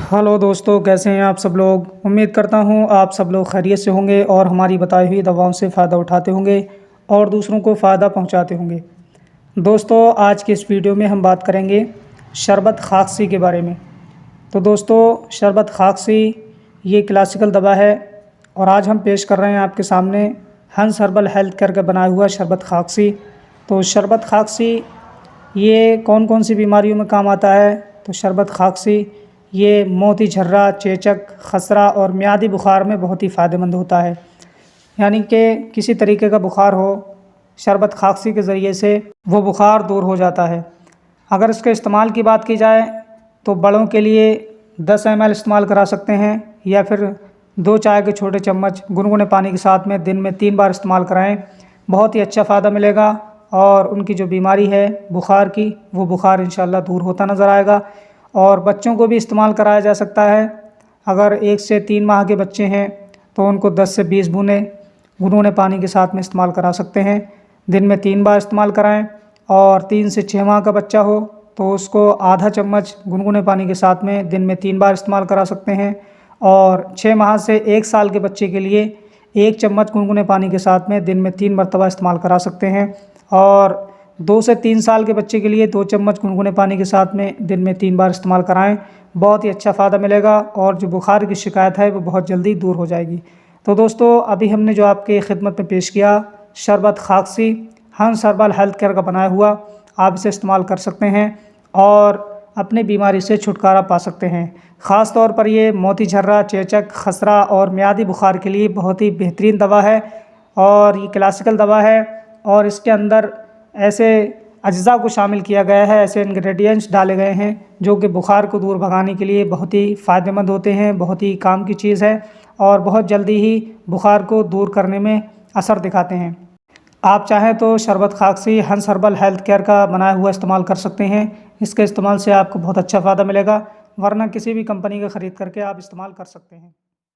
Hello दोस्तों, कैसे हैं आप सब लोग। उम्मीद करता हूं आप सब लोग खैरियत से होंगे और हमारी बताई हुई दवाओं से फ़ायदा उठाते होंगे और दूसरों को फ़ायदा पहुंचाते होंगे। दोस्तों, आज के इस वीडियो में हम बात करेंगे शरबत खाकसी के बारे में। तो दोस्तों, शरबत खाकसी ये क्लासिकल दवा है और आज हम पेश कर रहे हैं आपके सामने हंस हर्बल हेल्थ केयर का बनाया हुआ शरबत खाकसी। तो शरबत खाकसी ये कौन कौन सी बीमारियों में काम आता है। तो शरबत खाकसी ये मोती झर्रा, चेचक, खसरा और मियादी बुखार में बहुत ही फ़ायदेमंद होता है। यानी कि किसी तरीके का बुखार हो, शरबत खाकसी के ज़रिए से वो बुखार दूर हो जाता है। अगर इसके इस्तेमाल की बात की जाए तो बड़ों के लिए 10 ml इस्तेमाल करा सकते हैं या फिर 2 चाय के छोटे चम्मच गुनगुने पानी के साथ में दिन में 3 बार इस्तेमाल कराएं। बहुत ही अच्छा फ़ायदा मिलेगा और उनकी जो बीमारी है बुखार की, वो बुखार इंशाल्लाह दूर होता नज़र आएगा। और बच्चों को भी इस्तेमाल कराया जा सकता है। अगर 1 से 3 माह के बच्चे हैं तो उनको 10 से 20 बूंदें गुनगुने पानी के साथ में इस्तेमाल करा सकते हैं। दिन में 3 बार इस्तेमाल कराएं। और 3 से 6 माह का बच्चा हो तो उसको आधा चम्मच गुनगुने पानी के साथ में दिन में 3 बार इस्तेमाल करा सकते हैं। और 6 माह से 1 साल के बच्चे के लिए 1 चम्मच गुनगुने पानी के साथ में दिन में 3 मरतबा इस्तेमाल करा सकते हैं। और 2 से 3 साल के बच्चे के लिए 2 चम्मच गुनगुने पानी के साथ में दिन में 3 बार इस्तेमाल कराएं। बहुत ही अच्छा फ़ायदा मिलेगा और जो बुखार की शिकायत है वो बहुत जल्दी दूर हो जाएगी। तो दोस्तों, अभी हमने जो आपके खिदमत में पेश किया शरबत खाकसी हंस हर्बल हेल्थ केयर का बनाया हुआ, आप इसे इस्तेमाल कर सकते हैं और अपनी बीमारी से छुटकारा पा सकते हैं। ख़ास तौर पर ये मोती झर्रा, चेचक, खसरा और मियादी बुखार के लिए बहुत ही बेहतरीन दवा है और ये क्लासिकल दवा है और इसके अंदर ऐसे अज्जा को शामिल किया गया है, ऐसे इंग्रेडिएंट्स डाले गए हैं जो कि बुखार को दूर भगाने के लिए बहुत ही फ़ायदेमंद होते हैं, बहुत ही काम की चीज़ है और बहुत जल्दी ही बुखार को दूर करने में असर दिखाते हैं। आप चाहें तो शरबत खाकसी हंस हर्बल हेल्थ केयर का बनाया हुआ इस्तेमाल कर सकते हैं। इसके इस्तेमाल से आपको बहुत अच्छा फ़ायदा मिलेगा, वरना किसी भी कंपनी का ख़रीद करके आप इस्तेमाल कर सकते हैं।